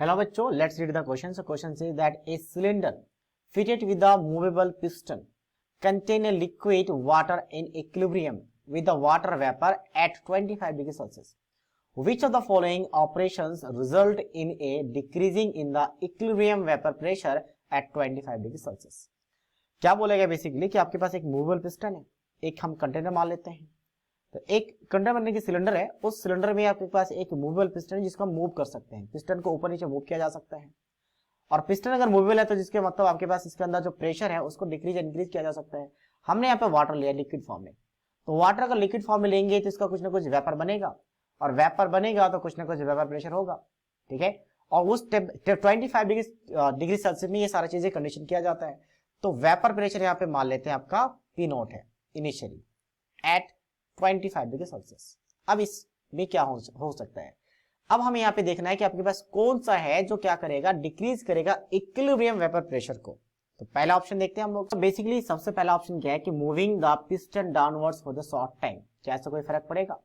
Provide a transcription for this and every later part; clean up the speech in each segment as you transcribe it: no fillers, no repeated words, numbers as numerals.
Hello बच्चों, let's read the question. So question says that a cylinder fitted with a movable piston contain a liquid water in equilibrium with the water vapor at 25 degrees Celsius. Which of the following operations result in a decreasing in the equilibrium vapor pressure at 25 degrees Celsius? क्या बोलेगा basically कि आपके पास एक movable piston है, एक हम container मान लेते हैं। तो एक कंटेनर बनने की सिलेंडर है, उस सिलेंडर में आपके पास एक मूवेबल पिस्टन है जिसको हम मूव कर सकते हैं। पिस्टन को ऊपर नीचे मूव किया जा सकता है, और पिस्टन अगर मूवेबल है तो जिसके मतलब आपके पास इसके अंदर जो प्रेशर है उसको डिक्रीज इंक्रीज किया जा सकता है। हमने यहाँ पे वाटर लिया लिक्विड फॉर्म में, तो वाटर अगर लिक्विड फॉर्म में लेंगे तो इसका कुछ ना कुछ वेपर बनेगा, और वेपर बनेगा तो कुछ ना कुछ वेपर प्रेशर होगा, ठीक है। और उस 25 डिग्री सेल्सियस में ये सारी चीजें कंडीशन किया जाता है। तो वेपर प्रेशर यहाँ पे मान लेते हैं आपका P नॉट है इनिशियली एट 25 डिग्री सेल्सियस। अब इसमें क्या हो सकता है, अब हमें यहाँ पे देखना है कि आपके पास कौन सा है जो क्या करेगा, डिक्रीज करेगा इक्विलिब्रियम वेपर प्रेशर को। तो पहला ऑप्शन देखते हैं हम लोग। तो बेसिकली सबसे पहला ऑप्शन क्या है कि moving the piston downwards for the short time. क्या इससे कोई फर्क पड़ेगा?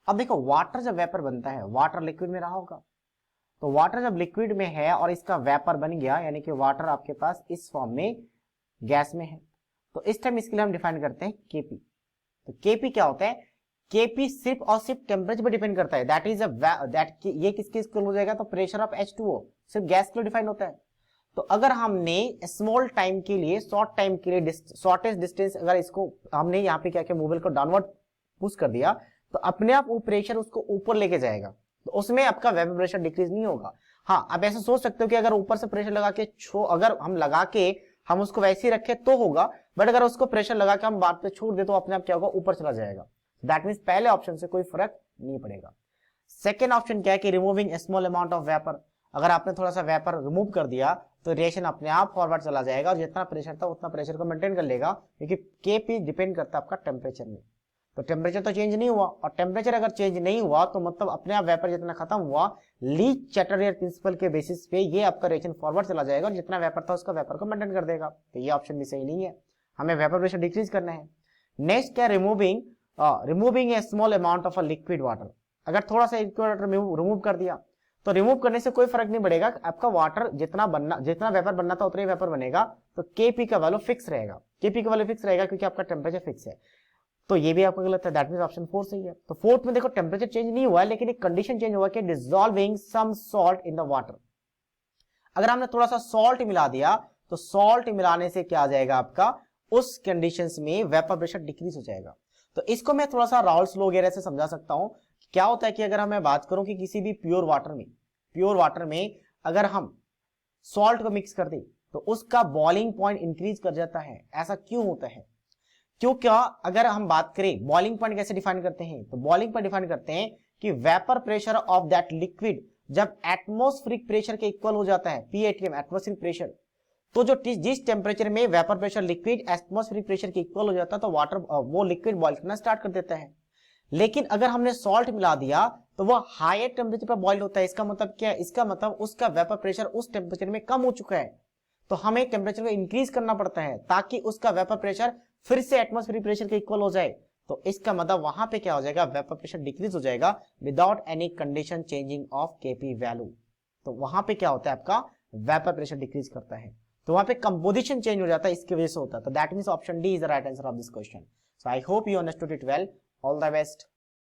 अब देखो, वाटर जब वेपर बनता है, वाटर लिक्विड में रहा होगा, तो वाटर जब लिक्विड में है और इसका वेपर बन गया, यानी कि वाटर आपके पास इस फॉर्म में गैस में है, तो इस टाइम इसके लिए हम डिफाइन करते हैं केपी। तो केपी क्या होता है? केपी सिर्फ और सिर्फ टेम्परेचर पर डिपेंड करता है, दैट इज दैट ये किसके इक्वल हो जाएगा? तो प्रेशर ऑफ H2O सिर्फ गैस के लिए डिफाइन होता है। तो अगर हमने स्मॉल टाइम के लिए, शॉर्ट टाइम के लिए, शॉर्टेस्ट डिस्टेंस अगर इसको हमने यहाँ पे क्या किया, मूवेबल को डाउनवर्ड पुश कर दिया, तो अपने आप वो प्रेशर उसको ऊपर लेके जाएगा, तो उसमें आपका वेपर प्रेशर डिक्रीज नहीं होगा। हाँ, आप ऐसे सोच सकते हो कि अगर ऊपर से प्रेशर लगा के अगर हम लगा के हम उसको वैसे ही रखे तो होगा, बट अगर उसको प्रेशर लगा के हम बाद पे छोड़ दे तो अपने आप क्या होगा, ऊपर चला जाएगा। दैट मीन्स पहले ऑप्शन से कोई फर्क नहीं पड़ेगा। सेकेंड ऑप्शन क्या है कि removing small amount of vapour. अगर आपने थोड़ा सा वेपर रिमूव कर दिया तो रिएक्शन अपने आप फॉरवर्ड चला जाएगा, और जितना प्रेशर था उतना प्रेशर को मेंटेन कर लेगा, क्योंकि केपी डिपेंड करता है आपका टेम्परेचर में। तो टेम्परेचर तो चेंज नहीं हुआ, और टेम्परेचर अगर चेंज नहीं हुआ तो मतलब अपने आप वेपर जितना खत्म हुआ, लीच चैटरयर प्रिंसिपल के बेसिस पे ये आपका रिएक्शन फॉरवर्ड चला जाएगा, और जितना वेपर था उसका वेपर को मेंटेन कर देगा। तो ये ऑप्शन भी सही नहीं है, हमें वेपर प्रेशर डिक्रीज करना है। नेक्स्ट क्या, removing A small amount of a liquid water. अगर थोड़ा सा लिक्विड वाटर रिमूव कर दिया तो रिमूव करने से कोई फर्क नहीं पड़ेगा, आपका वाटर जितना वेपर बनना था उतना ही वेपर बनेगा, तो केपी का वैल्यू फिक्स रहेगा। केपी का वैल्यू फिक्स रहेगा क्योंकि आपका टेम्परेचर फिक्स है। तो ये भी आपका गलत है, दैट मींस ऑप्शन 4 सही है। तो फोर्थ में देखो, टेम्परेचर चेंज नहीं हुआ है, लेकिन एक कंडीशन चेंज हुआ कि dissolving some salt in the water. अगर हमने थोड़ा सा सॉल्ट मिला दिया तो सॉल्ट मिलाने से क्या आ जाएगा, आपका उस कंडीशंस में वेपर प्रेशर डिक्रीज हो जाएगा। तो इसको मैं थोड़ा सा राउल्स लॉ वगैरह से समझा सकता हूं। क्या होता है कि अगर मैं बात करूं कि किसी भी प्योर वाटर में अगर हम सॉल्ट को मिक्स कर दें तो उसका बॉइलिंग पॉइंट इंक्रीज कर जाता है। ऐसा क्यों होता है? क्योंकि अगर हम बात करें बॉइलिंग पॉइंट कैसे डिफाइन करते हैं, तो बॉइलिंग पॉइंट डिफाइन करते हैं कि vapour pressure of that liquid जब एटमॉस्फेरिक प्रेशर के इक्वल हो जाता है, PATM एटमॉस्फेरिक प्रेशर, तो जो जिस टेम्परेचर में vapour pressure liquid atmospheric pressure के इक्वल हो जाता है तो वाटर वो लिक्विड बॉइल करना स्टार्ट कर देता है। लेकिन अगर हमने सॉल्ट मिला दिया तो वो हायर टेम्परेचर पर बॉइल होता है। इसका मतलब क्या है? इसका मतलब उसका वेपर प्रेशर उस टेम्परेचर में कम हो चुका है, तो हमें टेम्परेचर को इंक्रीज करना पड़ता है ताकि उसका वेपर प्रेशर फिर से एटमॉस्फेरिक प्रेशर के इक्वल हो जाए। तो इसका मतलब वहां पे क्या हो जाएगा, वेपर प्रेशर डिक्रीज हो जाएगा without any condition changing of KP value. तो वहां पे क्या होता है, आपका वेपर प्रेशर डिक्रीज करता है, तो वहां पे कंपोजिशन चेंज हो जाता है, इसकी वजह से होता है। तो that means option D is the right answer of this question. So I hope you understood it well. All the best.